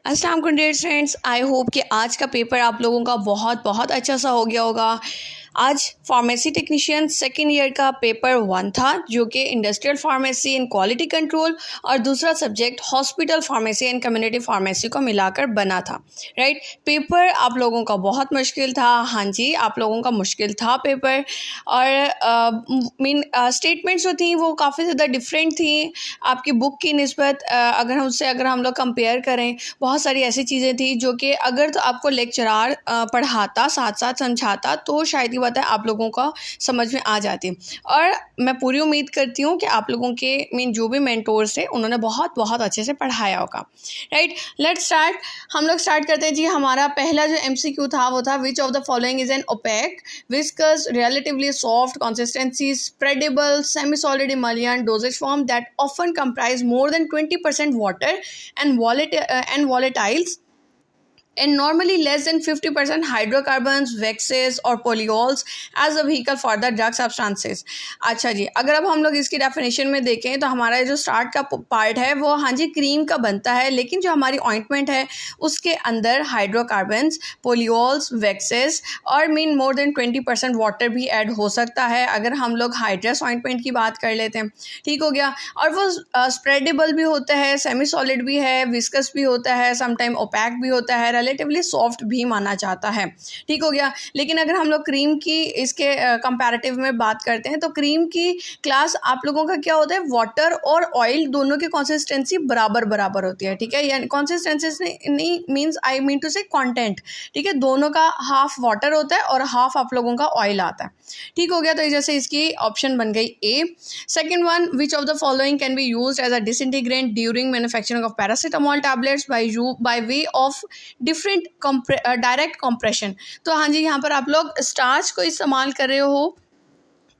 अस्सलाम वालेकुम dear friends, I hope कि आज का पेपर आप लोगों का बहुत बहुत अच्छा सा हो गया होगा। आज फार्मेसी टेक्नीशियन सेकेंड ईयर का पेपर 1 था, जो कि industrial pharmacy and quality control, और दूसरा subject hospital pharmacy and community pharmacy को मिलाकर बना था। राइट, पेपर आप लोगों का बहुत मुश्किल था। हाँ जी, आप लोगों का मुश्किल था पेपर। और स्टेटमेंट्स जो थी वो काफ़ी ज़्यादा डिफरेंट थी आपकी बुक की निस्बत। अगर हम लोग कंपेयर करें, बहुत सारी ऐसी चीज़ें थी जो कि अगर तो आपको लेक्चरार पढ़ाता साथ साथ समझाता तो शायद ही बात है आप लोगों को समझ में आ जाती। और मैं पूरी उम्मीद करती हूँ कि आप लोगों के जो भी मेंटोर्स थे उन्होंने बहुत बहुत अच्छे से पढ़ाया होगा। Right, let's start. हम लोग स्टार्ट करते हैं जी। हमारा पहला जो MCQ था वो था, which of the following is an opaque, viscous, relatively soft, consistency, spreadable, semi solid emulsion, dosage form that often comprise more than 20% water and volatiles, and normally less than 50% hydrocarbons, waxes और polyols as a vehicle for the drug substances। अच्छा जी, अगर अब हम लोग इसकी definition में देखें तो हमारा जो स्टार्ट का पार्ट है वो हाँ जी क्रीम का बनता है, लेकिन जो हमारी ऑइंटमेंट है उसके अंदर हाइड्रोकार्बन्स, पोलियोल्स, वैक्सेस और मोर देन 20% वाटर भी ऐड हो सकता है अगर हम लोग हाइड्रस ऑइंटमेंट की बात कर लेते हैं। ठीक हो गया। और वो स्प्रेडेबल भी होता है, सेमी सॉलिड भी है, विस्कस भी होता है, समटाइम ओपैक भी होता है, रिलेटिवली सॉफ्ट भी माना जाता है। ठीक हो गया। लेकिन अगर हम लोग क्रीम की इसके कंपैरेटिव में बात करते हैं तो क्रीम की क्लास आप लोगों का क्या होता है, वाटर और ऑयल दोनों की कंसिस्टेंसी बराबर बराबर होती है। ठीक है, यानी कंसिस्टेंसी नहीं मींस आई मीन टू से कंटेंट। ठीक है, दोनों का हाफ वाटर होता है और हाफ आप लोगों का ऑयल आता है। ठीक हो गया। तो जैसे इसकी ऑप्शन बन गई A. Second one, which of the following can be used as a disintegrant during manufacturing of paracetamol tablets by way of different direct compression. तो हाँ जी, यहाँ पर आप लोग स्टार्च को इस्तेमाल कर रहे हो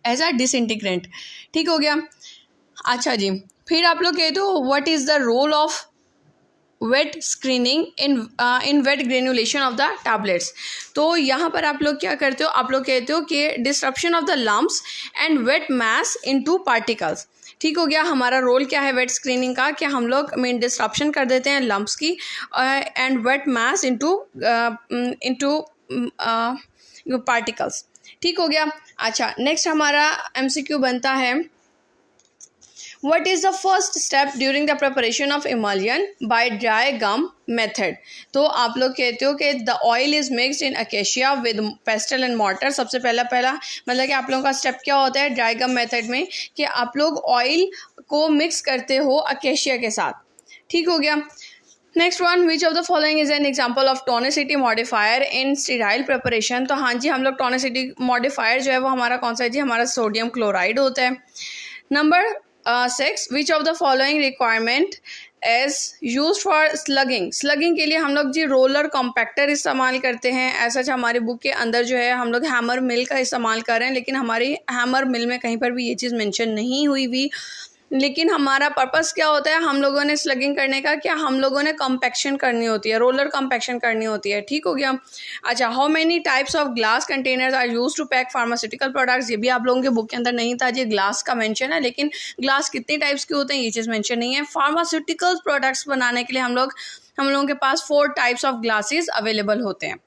एज अ डिसइंटीग्रेंट। ठीक हो गया। अच्छा जी, फिर आप लोग कहते हो what is the role of wet screening in wet granulation of the tablets. तो यहाँ पर आप लोग क्या करते हो, आप लोग कहते हो कि disruption of the lumps and wet mass into particles. ठीक हो गया। हमारा रोल क्या है वेट स्क्रीनिंग का, कि हम लोग डिस्ट्रप्शन कर देते हैं लम्प्स की and wet mass into particles. ठीक हो गया। अच्छा, नेक्स्ट हमारा MCQ बनता है, What is the first step during the preparation of emulsion by dry gum method? तो आप लोग कहते हो कि the oil is mixed in acacia with pestle and mortar। सबसे पहला मतलब कि आप लोगों का स्टेप क्या होता है ड्राई गम मेथड में, कि आप लोग ऑयल को मिक्स करते हो अकेशिया के साथ। ठीक हो गया। Next one, which of the following is an example of tonicity modifier in sterile preparation. तो हाँ जी, हम लोग टोनिसिटी मॉडिफायर जो है वो हमारा कौन सा है जी, हमारा सोडियम क्लोराइड होता है। Number 6, which of the following requirement as use for slugging के लिए हम लोग जी रोलर कॉम्पैक्टर इस्तेमाल करते हैं। ऐसा हमारी बुक के अंदर जो है हम लोग हैमर मिल का इस्तेमाल कर रहे हैं, लेकिन हमारी हैमर मिल में कहीं पर भी ये चीज़ मेंशन नहीं हुई भी। लेकिन हमारा पर्पस क्या होता है, हम लोगों ने स्लगिंग करने का, क्या हम लोगों ने कॉम्पैक्शन करनी होती है, रोलर कॉम्पैक्शन करनी होती है। ठीक हो गया। अच्छा, how many types of glass containers are use to pack pharmaceutical products. ये भी आप लोगों के बुक के अंदर नहीं था जी, ग्लास का मेंशन है, लेकिन ग्लास कितने टाइप्स के होते हैं ये चीज़ मेंशन नहीं है। फार्मास्यूटिकल प्रोडक्ट्स बनाने के लिए हम लोगों के पास 4 टाइप्स ऑफ ग्लासेस अवेलेबल होते हैं।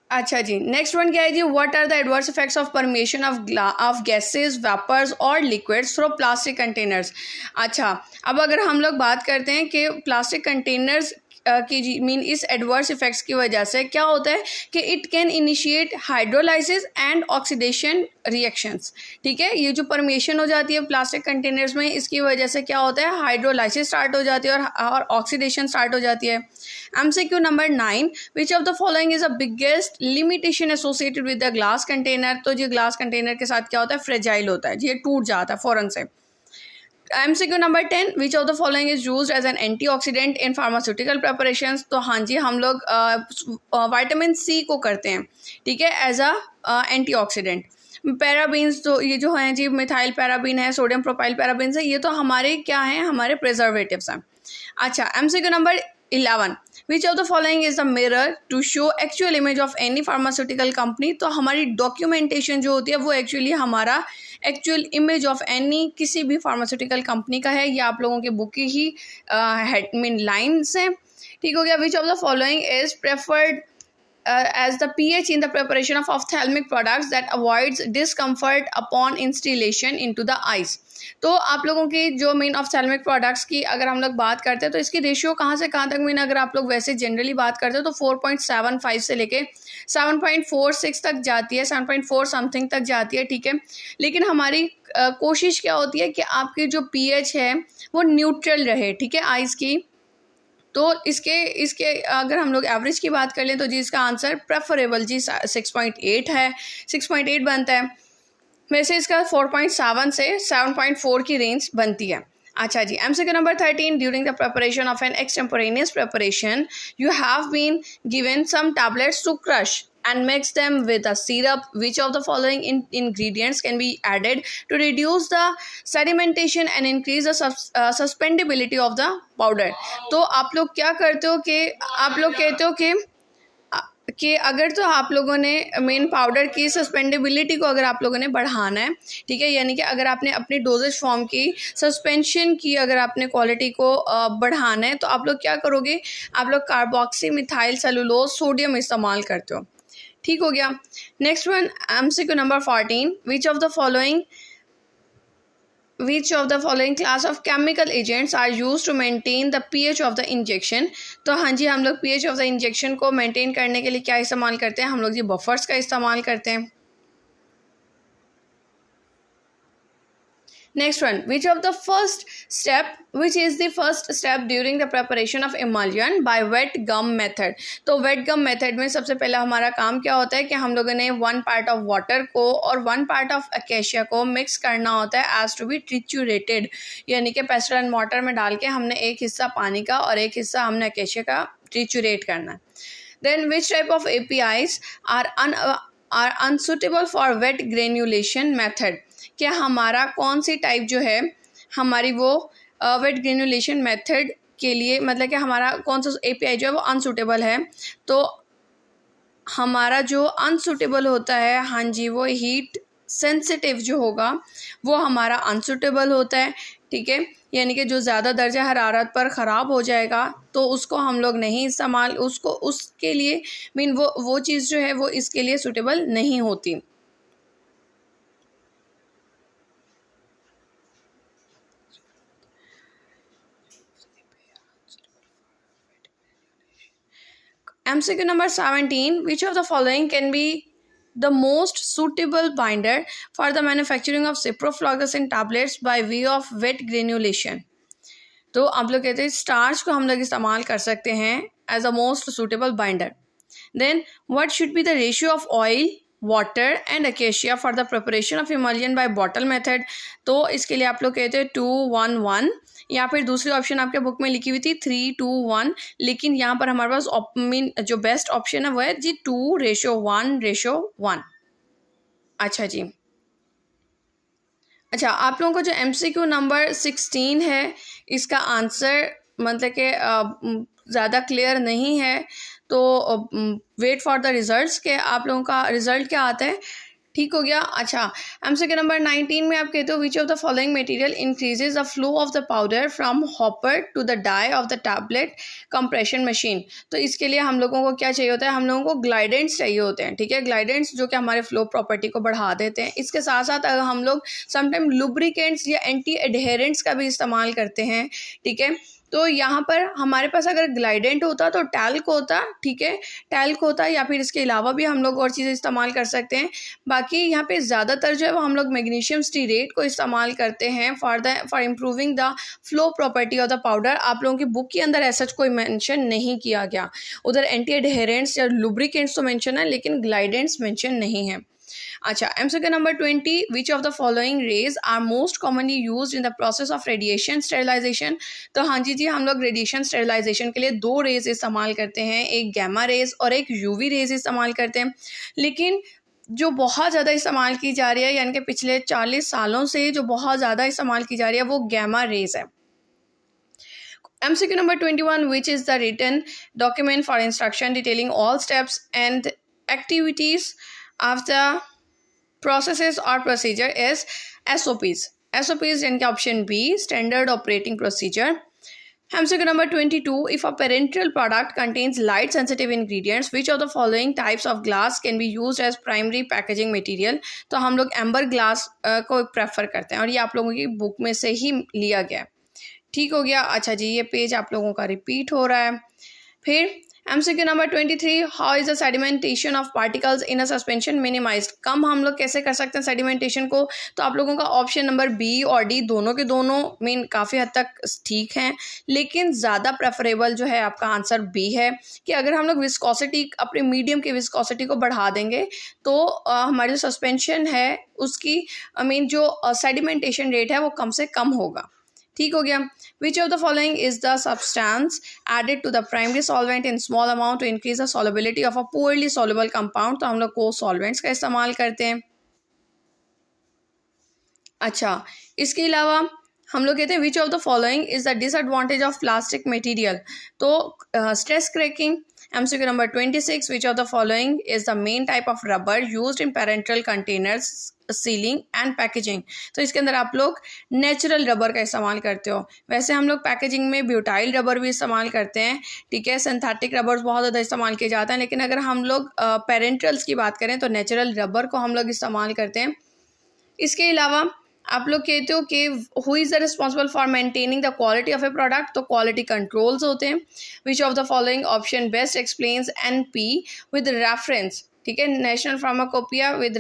अच्छा जी, नेक्स्ट वन क्या है जी, what are the adverse effects of permeation of gases, vapours और लिक्विड्स थ्रू प्लास्टिक कंटेनर्स। अच्छा, अब अगर हम लोग बात करते हैं कि प्लास्टिक कंटेनर्स की इस एडवर्स इफेक्ट्स की वजह से क्या होता है कि it can initiate hydrolysis and oxidation reactions. ठीक है, ये जो परमेशन हो जाती है प्लास्टिक कंटेनर्स में, इसकी वजह से क्या होता है, हाइड्रोलाइसिस स्टार्ट हो जाती है और ऑक्सीडेशन स्टार्ट हो जाती है। MCQ number 9, which of the following is the biggest limitation associated with the glass container. तो जो ग्लास कंटेनर के साथ क्या होता है, फ्रेजाइल होता है, ये टूट जाता है फ़ौरन से। MCQ number 10, which of the following is used as an antioxidant in pharmaceutical preparations. तो हाँ जी, हम लोग विटामिन C को करते हैं, ठीक है, एज अ एंटीऑक्सीडेंट। पैराबीन्स, तो ये जो हैं जी, मिथाइल पैराबीन है, सोडियम प्रोपाइल पैराबीन है, ये तो हमारे क्या हैं, हमारे प्रिजर्वेटिव्स हैं। अच्छा, MCQ number 11. Which of the following is the mirror to show actual image of any pharmaceutical company? तो हमारी डॉक्यूमेंटेशन जो होती है वो एक्चुअली हमारा एक्चुअल इमेज ऑफ एनी किसी भी फार्मास्यूटिकल कंपनी का है। ये आप लोगों के बुक की ही मीन लाइन्स हैं। ठीक हो गया। Which of the following is preferred as the pH in the preparation of ophthalmic products that avoids discomfort upon installation into the eyes? तो आप लोगों की जो मेन ऑफ्थेल्मिक प्रोडक्ट्स की अगर हम लोग बात करते हैं तो इसकी रेशियो कहाँ से कहाँ तक मीन अगर आप लोग वैसे जनरली बात करते हो तो 4.75 से लेके 7.46 तक जाती है, 7.4 समथिंग तक जाती है। ठीक है, लेकिन हमारी कोशिश क्या होती है कि आपकी जो pH है वो न्यूट्रल रहे। ठीक है, आइज़ की। तो इसके अगर हम लोग एवरेज की बात कर लें तो जी इसका आंसर प्रेफरेबल जी 6.8 है, 6.8 बनता है। वैसे इसका 4.7 से 7.4 की रेंज बनती है। अच्छा जी, MCQ number 13, during the preparation of an extemporaneous preparation you have been given some tablets to crush and mix them with a syrup. Which of the following ingredients can be added to reduce the sedimentation and increase the suspendibility of the powder? तो आप लोग क्या करते हो कि आप लोग कहते हो कि अगर तो आप लोगों ने मेन पाउडर की सस्पेंडेबिलिटी को अगर आप लोगों ने बढ़ाना है, ठीक है, यानी कि अगर आपने अपनी डोजेज फॉर्म की सस्पेंशन की अगर आपने क्वालिटी को बढ़ाना है तो आप लोग क्या करोगे, आप लोग कार्बोक्सी मिथाइल सेलुलोज सोडियम इस्तेमाल करते हो। ठीक हो गया। Next one, MCQ number 14, which of the following class of chemical agents are use to maintain the pH of the injection? तो हाँ जी, हम लोग pH ऑफ द इंजेक्शन को मेंटेन करने के लिए क्या इस्तेमाल करते हैं, हम लोग ये बफर्स का इस्तेमाल करते हैं। Next one, which is the first step during the preparation of emulsion by wet gum method? तो wet gum method में सबसे पहला हमारा काम क्या होता है कि हम लोगों ने 1 part of water को और 1 part of acacia को मिक्स करना होता है as to be triturated, यानी कि pestle and mortar में डाल के हमने एक हिस्सा पानी का और एक हिस्सा हमने acacia का triturate करना है। Then which type of APIs are unsuitable for wet granulation method? क्या हमारा कौन सी टाइप जो है हमारी वो वेट ग्रेनुलेशन मेथड के लिए, मतलब कि हमारा कौन सा API जो है वो अनसूटेबल है? तो हमारा जो अनसूटेबल होता है, हाँ जी, वो हीट सेंसिटिव जो होगा वो हमारा अनसूटेबल होता है। ठीक है, यानी कि जो ज़्यादा दर्जा हरारत पर ख़राब हो जाएगा तो उसको हम लोग नहीं इस्तेमाल, उसके लिए मीन वो चीज़ जो है वो इसके लिए सूटेबल नहीं होती। MCQ number 17, which of the following can be the most suitable binder for the manufacturing of ciprofloxacin tablets by way of wet granulation? तो आप लोग कहते हैं स्टार्च को हम लोग इस्तेमाल कर सकते हैं as a most suitable binder. Then what should be the ratio of oil, water and acacia for the preparation of emulsion by bottle method? तो इसके लिए आप लोग कहते हैं 2:1:1, या फिर दूसरी ऑप्शन आपके बुक में लिखी हुई थी 3:2:1, लेकिन यहाँ पर हमारे पास मीन जो बेस्ट ऑप्शन है वो है जी 2:1:1। अच्छा जी, अच्छा, आप लोगों को जो MCQ नंबर 16 है इसका आंसर मतलब कि ज़्यादा क्लियर नहीं है, तो वेट फॉर द रिजल्ट्स के आप लोगों का रिजल्ट क्या आता है। ठीक हो गया। अच्छा, MCQ नंबर 19 में आप कहते हो which of the following material increases the flow of the powder from hopper to the die of the tablet compression machine? तो इसके लिए हम लोगों को क्या चाहिए होता है, हम लोगों को ग्लाइडेंट्स चाहिए होते हैं। ठीक है, ग्लाइडेंट्स जो कि हमारे फ्लो प्रॉपर्टी को बढ़ा देते हैं। इसके साथ साथ अगर हम लोग समटाइम लुब्रिकेंट्स या एंटी एडहेरेंट्स का भी इस्तेमाल करते हैं। ठीक है, तो यहाँ पर हमारे पास अगर ग्लाइडेंट होता तो टैल्क होता। ठीक है, टैल्क होता, या फिर इसके अलावा भी हम लोग और चीज़ें इस्तेमाल कर सकते हैं। बाकी यहाँ पे ज़्यादातर जो है वो हम लोग मैग्नीशियम स्टीरेट को इस्तेमाल करते हैं for improving the flow property of the powder. आप लोगों की बुक के अंदर ऐसा कोई मेंशन नहीं किया गया, उधर एंटी एडहेरेंट्स या लुब्रिकेंट्स तो मेंशन है लेकिन ग्लाइडेंट्स मेंशन नहीं है। अच्छा, MCQ number 20, which of the following rays are most commonly used in the process of radiation sterilization? तो हाँ जी हम लोग रेडिएशन स्टेरिलाइजेशन के लिए 2 रेज इस्तेमाल करते हैं, एक गैमा रेज और एक UV रेज इस्तेमाल करते हैं। लेकिन जो बहुत ज़्यादा इस्तेमाल की जा रही है, यानी कि पिछले 40 सालों से जो बहुत ज़्यादा इस्तेमाल की जा रही है वो गैमा रेज है। MCQ number 21, which is the written document for instruction detailing all steps and activities of the processes or procedure, is SOPs. SOPs यानी कि option B, standard operating procedure. MCQ number 22, if a parenteral product contains light sensitive ingredients, which of the following types of glass can be used as primary packaging material? तो हम लोग amber glass को prefer करते हैं और ये आप लोगों की बुक में से ही लिया गया है। ठीक हो गया। अच्छा जी, ये पेज आप लोगों का रिपीट हो रहा है। फिर MCQ number 23, how is the sedimentation of particles in a suspension minimized? कम हम लोग कैसे कर सकते हैं सेडिमेंटेशन को? तो आप लोगों का ऑप्शन नंबर बी और डी दोनों के दोनों मीन काफ़ी हद तक ठीक हैं, लेकिन ज़्यादा प्रेफरेबल जो है आपका आंसर बी है कि अगर हम लोग विस्कोसिटी, अपने मीडियम की विस्कोसिटी को बढ़ा देंगे तो हमारी जो सस्पेंशन है उसकी जो सेडिमेंटेशन रेट है वो कम से कम होगा। ठीक हो गया। Which of the following is the substance added to the primary solvent in small amount to increase the solubility of a poorly soluble compound? तो हम लोग को सॉल्वेंट्स का इस्तेमाल करते हैं। अच्छा, इसके अलावा हम लोग कहते हैं which of the following is the disadvantage of plastic material? तो stress cracking. MCQ number 26, which of the following is the main type of rubber used in parenteral containers, ceiling and packaging? तो इसके अंदर आप लोग natural rubber का इस्तेमाल करते हो। वैसे हम लोग पैकेजिंग में ब्यूटाइल रबर भी इस्तेमाल करते हैं, ठीक है, सिंथेटिक रबर्स बहुत ज़्यादा इस्तेमाल किए जाते हैं, लेकिन अगर हम लोग पेरेंटल्स की बात करें तो नेचुरल रबर को हम लोग इस्तेमाल करते हैं। इसके अलावा आप लोग कहते हो कि who is the responsible for maintaining the quality of a product? तो क्वालिटी कंट्रोल्स होते हैं। Which of the following option best explains NP with reference? ठीक है, national pharmacopoeia with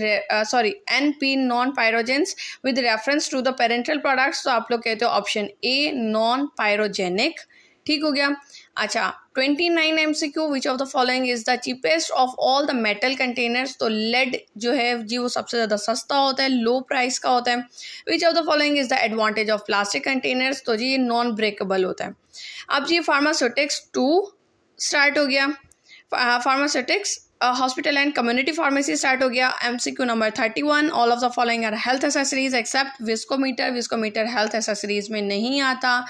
NP non pyrogens with reference to the parenteral products? तो आप लोग कहते हो ऑप्शन ए, नॉन पायरोजेनिक। ठीक हो गया। अच्छा, 29 MCQ, which of the following is the cheapest of all the metal containers? तो लेड जो है जी वो सबसे ज़्यादा सस्ता होता है, लो प्राइस का होता है। Which of the following is the advantage of plastic containers? तो जी ये नॉन ब्रेकेबल होता है। अब जी फार्मास्यूटिक्स 2 स्टार्ट हो गया। Pharmaceutics hospital and community pharmacy start हो गया। MCQ number 31, all of the following are health accessories except viscometer? Viscometer health accessories में नहीं आता।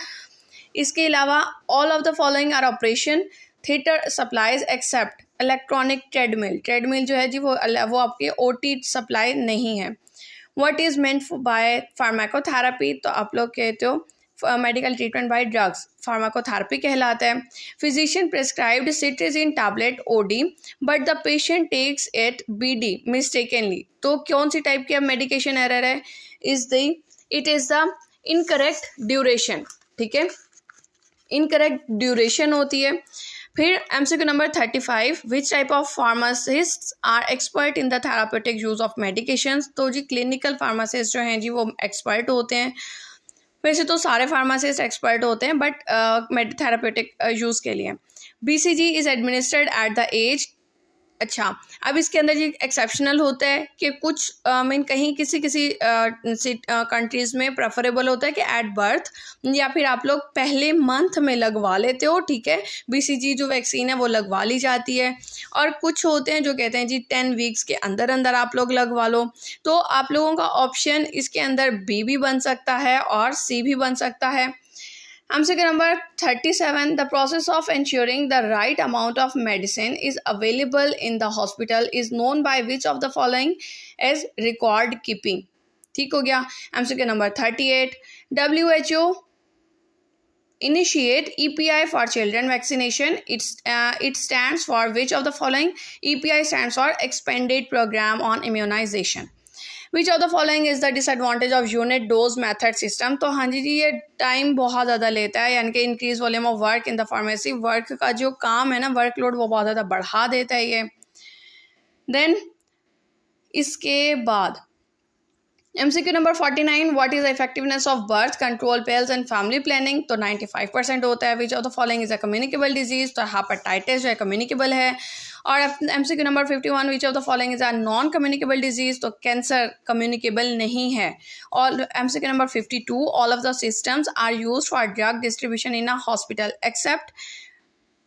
इसके अलावा all of the following are operation theatre supplies except electronic treadmill? Treadmill जो है जी वो आपके OT सप्लाई नहीं है। What is meant by pharmacotherapy? तो आप लोग कहते हो medical treatment by drugs, pharmacotherapy कहलाता है। Physician prescribed cetirizine tablet OD but the patient takes it BD mistakenly? तो कौन सी टाइप की मेडिकेशन एरर है? It is the incorrect duration. ठीक है, इनकरेक्ट ड्यूरेशन होती है। फिर MCQ number 35, which type of pharmacist are expert in the therapeutic use of medications? तो जी क्लिनिकल फार्मासिस्ट जो हैं जी वो एक्सपर्ट होते हैं। वैसे तो सारे फार्मासिस्ट एक्सपर्ट होते हैं बट थेरापेटिक यूज़ के लिए। BCG is administered at the age? अच्छा, अब इसके अंदर ये एक्सेप्शनल होता है कि कुछ कहीं किसी कंट्रीज़ में प्रेफरेबल होता है कि एट बर्थ या फिर आप लोग पहले मंथ में लगवा लेते हो। ठीक है, BCG जो वैक्सीन है वो लगवा ली जाती है। और कुछ होते हैं जो कहते हैं जी 10 वीक्स के अंदर अंदर आप लोग लगवा लो। तो आप लोगों का ऑप्शन इसके अंदर B भी बन सकता है और C भी बन सकता है। MCQ number 37, the process of ensuring the right amount of medicine is available in the hospital is known by which of the following as record keeping? ठीक हो गया। MCQ number 38, WHO initiate EPI for children vaccination. It stands for which of the following? EPI stands for expanded program on immunization. Which of the following is the disadvantage of unit dose method system? तो हाँ जी ये time बहुत ज़्यादा लेता है, यानी कि increase volume of work in the pharmacy, work का जो काम है ना, वर्कलोड वो बहुत ज़्यादा बढ़ा देता है ये। देन इसके बाद MCQ number 49, what is the effectiveness of birth control pills and family planning? तो 95% होता है। Which of the following is a communicable disease? तो हेपेटाइटिस जो है कम्युनिकेबल है। और MCQ number 51, which of the following is a non communicable disease? तो cancer communicable नहीं है। और MCQ number 52, all of the systems are used for drug distribution in a hospital accept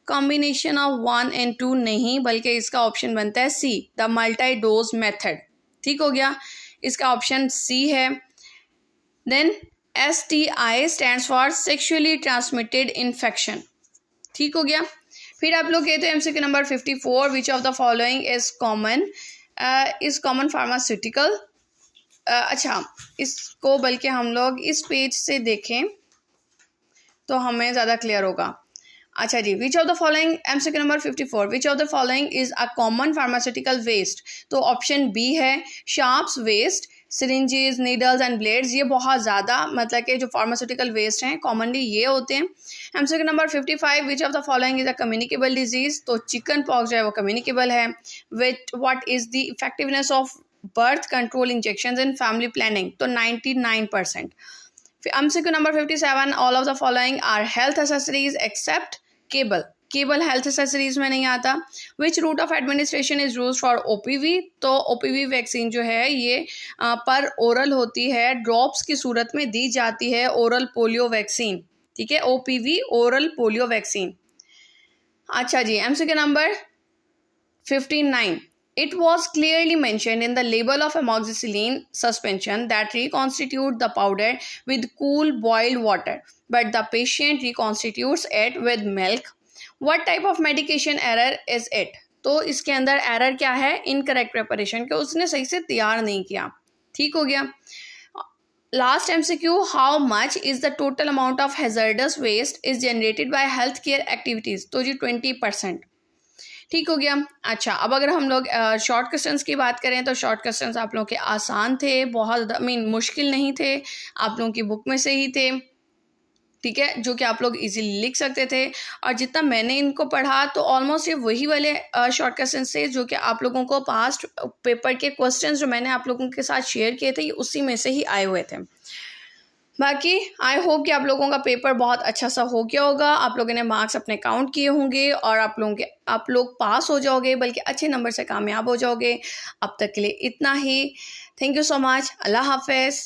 combination of 1 and 2? नहीं, बल्कि इसका option बनता है C, the multi dose method. ठीक हो गया, इसका ऑप्शन C है। Then STI stands for sexually transmitted infection. ठीक हो गया। फिर आप लोग कहते हैं MCQ number 54, which of the following is common pharmaceutical. अच्छा, इसको बल्कि हम लोग इस पेज से देखें तो हमें ज़्यादा क्लियर होगा। अच्छा जी, which of the following, MCQ number 54, which of the following is a common pharmaceutical waste. तो ऑप्शन बी है sharps waste, syringes, needles and blades. ये बहुत ज़्यादा मतलब कि जो फार्मास्यूटिकल वेस्ट हैं कॉमनली ये होते हैं। MCQ number 55, which of the following is a communicable disease. तो चिकन पॉक्स जो है वो कम्युनिकेबल है। Which what is the effectiveness of birth control injections in family planning. तो 99%। MCQ number 57, all of the following are health accessories except cable. Cable health accessories में नहीं आता। Which route of administration is use for OPV। तो OPV vaccine जो है ये पर oral होती है, ड्रॉप्स की सूरत में दी जाती है, ओरल पोलियो वैक्सीन। ठीक है, OPV ओरल पोलियो वैक्सीन। अच्छा जी, MCQ number 59, it was clearly mentioned in the label of amoxicillin suspension that reconstitute the powder with cool boiled water, but the patient reconstitutes it with milk. What type of medication error is it? तो इसके अंदर error क्या है? Incorrect preparation के, उसने सही से तैयार नहीं किया। ठीक हो गया। Last MCQ, how much is the total amount of hazardous waste is generated by health care activities. तो जी 20%। ठीक हो गया। अच्छा, अब अगर हम लोग शॉर्ट क्वेश्चंस की बात करें तो शॉर्ट क्वेश्चंस आप लोगों के आसान थे, बहुत मुश्किल नहीं थे, आप लोगों की बुक में से ही थे। ठीक है, जो कि आप लोग इजीली लिख सकते थे। और जितना मैंने इनको पढ़ा तो ऑलमोस्ट ये वही वाले शॉर्ट क्वेश्चंस थे जो कि आप लोगों को पास्ट पेपर के क्वेश्चंस जो मैंने आप लोगों के साथ शेयर किए थे, ये उसी में से ही आए हुए थे। बाकी आई होप कि आप लोगों का पेपर बहुत अच्छा सा हो गया होगा, आप लोगों ने मार्क्स अपने काउंट किए होंगे और आप लोग पास हो जाओगे, बल्कि अच्छे नंबर से कामयाब हो जाओगे। अब तक के लिए इतना ही। Thank you so much. Allah हाफिज़।